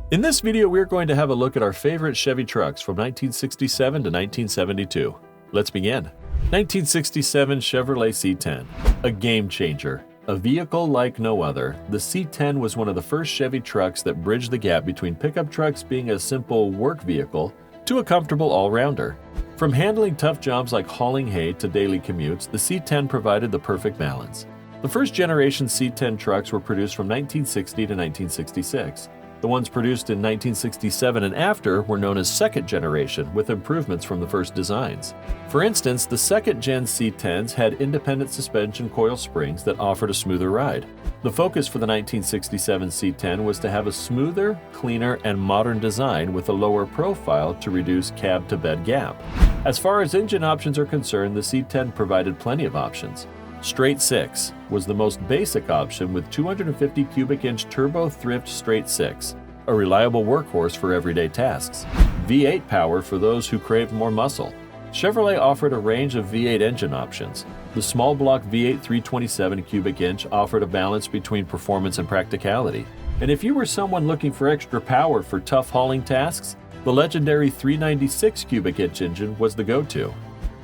In this video, we're going to have a look at our favorite Chevy trucks from 1967 to 1972. Let's begin. 1967 Chevrolet C10, a game changer. A vehicle like no other, the C10 was one of the first Chevy trucks that bridged the gap between pickup trucks being a simple work vehicle to a comfortable all-rounder. From handling tough jobs like hauling hay to daily commutes, the C10 provided the perfect balance. The first generation C10 trucks were produced from 1960 to 1966. The ones produced in 1967 and after were known as second generation, with improvements from the first designs. For instance, the second-gen C10s had independent suspension coil springs that offered a smoother ride. The focus for the 1967 C10 was to have a smoother, cleaner, and modern design with a lower profile to reduce cab-to-bed gap. As far as engine options are concerned, the C10 provided plenty of options. Straight 6 was the most basic option with 250 cubic inch turbo thrift straight 6, a reliable workhorse for everyday tasks. V8 power for those who craved more muscle. Chevrolet offered a range of V8 engine options. The small block V8 327 cubic inch offered a balance between performance and practicality. And if you were someone looking for extra power for tough hauling tasks, the legendary 396 cubic inch engine was the go-to.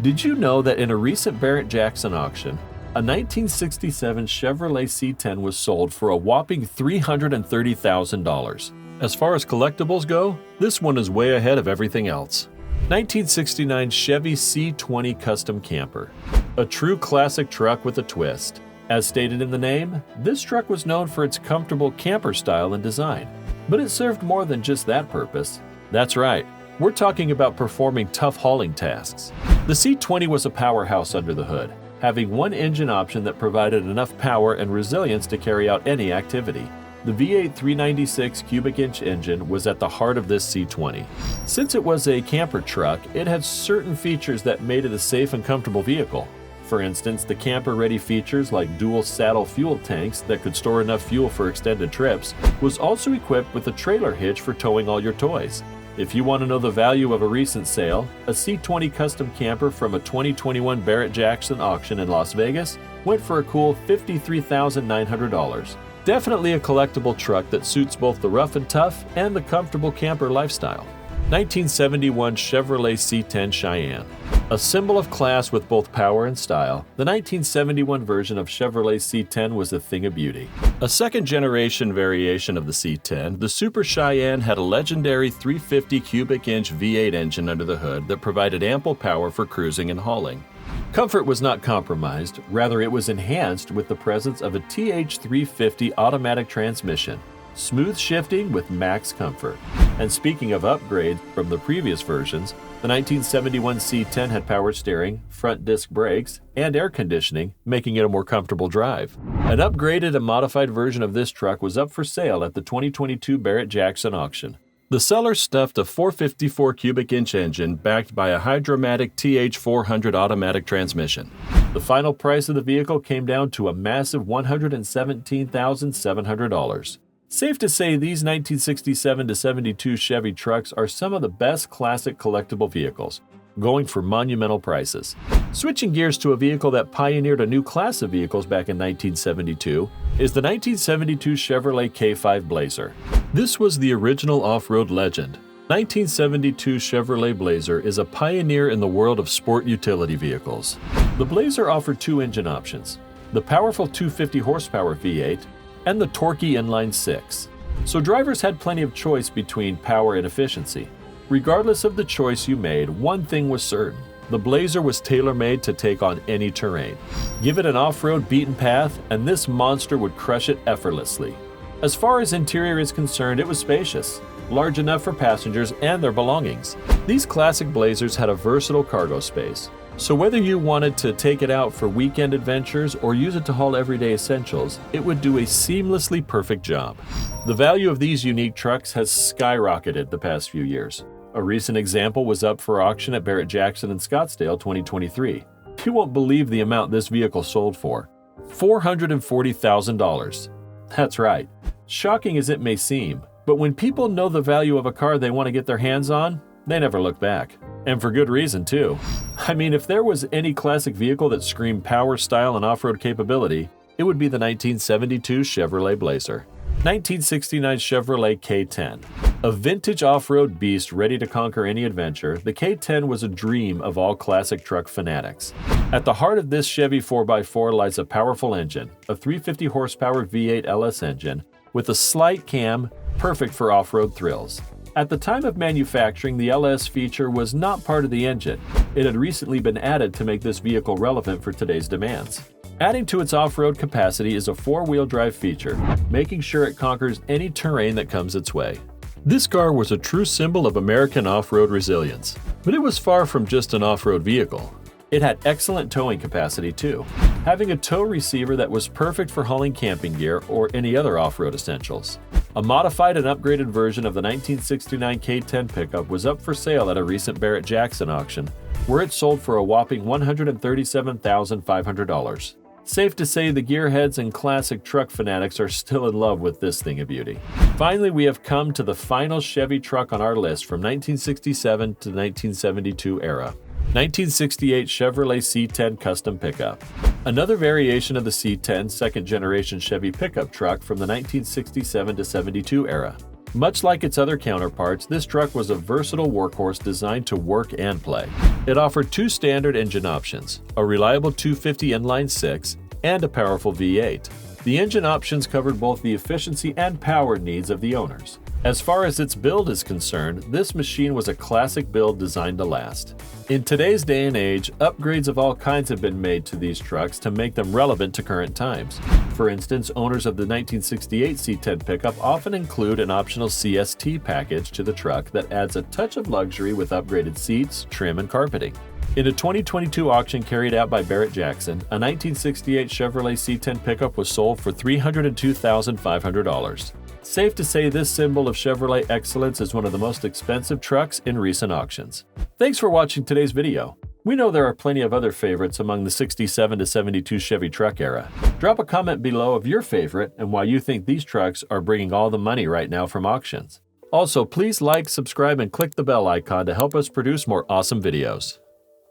Did you know that in a recent Barrett-Jackson auction, a 1967 Chevrolet C10 was sold for a whopping $330,000. As far as collectibles go, this one is way ahead of everything else. 1969 Chevy C20 Custom Camper. A true classic truck with a twist. As stated in the name, this truck was known for its comfortable camper style and design. But it served more than just that purpose. That's right, we're talking about performing tough hauling tasks. The C20 was a powerhouse under the hood, having one engine option that provided enough power and resilience to carry out any activity. The V8 396 cubic inch engine was at the heart of this C20. Since it was a camper truck, it had certain features that made it a safe and comfortable vehicle. For instance, the camper-ready features like dual saddle fuel tanks that could store enough fuel for extended trips was also equipped with a trailer hitch for towing all your toys. If you want to know the value of a recent sale, a C20 Custom Camper from a 2021 Barrett-Jackson auction in Las Vegas went for a cool $53,900. Definitely a collectible truck that suits both the rough and tough and the comfortable camper lifestyle. 1971 Chevrolet C10 Cheyenne. A symbol of class with both power and style, the 1971 version of Chevrolet C10 was a thing of beauty. A second-generation variation of the C10, the Super Cheyenne had a legendary 350 cubic inch V8 engine under the hood that provided ample power for cruising and hauling. Comfort was not compromised, rather it was enhanced with the presence of a TH350 automatic transmission. Smooth shifting with max comfort. And speaking of upgrades from the previous versions, the 1971 C10 had power steering, front disc brakes, and air conditioning, making it a more comfortable drive. An upgraded and modified version of this truck was up for sale at the 2022 Barrett-Jackson auction. The seller stuffed a 454 cubic inch engine backed by a Hydromatic TH400 automatic transmission. The final price of the vehicle came down to a massive $117,700. Safe to say these 1967 to 72 Chevy trucks are some of the best classic collectible vehicles, going for monumental prices. Switching gears to a vehicle that pioneered a new class of vehicles back in 1972 is the 1972 Chevrolet K5 Blazer. This was the original off-road legend. 1972 Chevrolet Blazer is a pioneer in the world of sport utility vehicles. The Blazer offered two engine options, the powerful 250 horsepower V8 and the torquey inline 6. So drivers had plenty of choice between power and efficiency. Regardless of the choice you made, one thing was certain. The Blazer was tailor-made to take on any terrain. Give it an off-road beaten path, and this monster would crush it effortlessly. As far as interior is concerned, it was spacious, large enough for passengers and their belongings. These classic Blazers had a versatile cargo space. So whether you wanted to take it out for weekend adventures or use it to haul everyday essentials, it would do a seamlessly perfect job. The value of these unique trucks has skyrocketed the past few years. A recent example was up for auction at Barrett-Jackson in Scottsdale 2023. You won't believe the amount this vehicle sold for. $440,000. That's right. Shocking as it may seem, but when people know the value of a car they want to get their hands on, they never look back. And for good reason, too. I mean, if there was any classic vehicle that screamed power, style, and off-road capability, it would be the 1972 Chevrolet Blazer. 1969 Chevrolet K10. A vintage off-road beast ready to conquer any adventure, the K10 was a dream of all classic truck fanatics. At the heart of this Chevy 4x4 lies a powerful engine, a 350 horsepower V8 LS engine with a slight cam, perfect for off-road thrills. At the time of manufacturing, the LS feature was not part of the engine. It had recently been added to make this vehicle relevant for today's demands. Adding to its off-road capacity is a four-wheel drive feature, making sure it conquers any terrain that comes its way. This car was a true symbol of American off-road resilience, but it was far from just an off-road vehicle. It had excellent towing capacity too, having a tow receiver that was perfect for hauling camping gear or any other off-road essentials. A modified and upgraded version of the 1969 K10 pickup was up for sale at a recent Barrett-Jackson auction, where it sold for a whopping $137,500. Safe to say the gearheads and classic truck fanatics are still in love with this thing of beauty. Finally, we have come to the final Chevy truck on our list from 1967 to 1972 era. 1968 Chevrolet C10 Custom Pickup. Another variation of the C10 second-generation Chevy pickup truck from the 1967 to 72 era. Much like its other counterparts, this truck was a versatile workhorse designed to work and play. It offered two standard engine options, a reliable 250 inline-six and a powerful V8. The engine options covered both the efficiency and power needs of the owners. As far as its build is concerned, this machine was a classic build designed to last. In today's day and age, upgrades of all kinds have been made to these trucks to make them relevant to current times. For instance, owners of the 1968 C10 pickup often include an optional CST package to the truck that adds a touch of luxury with upgraded seats, trim, and carpeting. In a 2022 auction carried out by Barrett-Jackson, a 1968 Chevrolet C10 pickup was sold for $302,500. Safe to say this symbol of Chevrolet excellence is one of the most expensive trucks in recent auctions. Thanks for watching today's video. We know there are plenty of other favorites among the 67 to 72 Chevy truck era. Drop a comment below of your favorite and why you think these trucks are bringing all the money right now from auctions. Also, please like, subscribe, and click the bell icon to help us produce more awesome videos.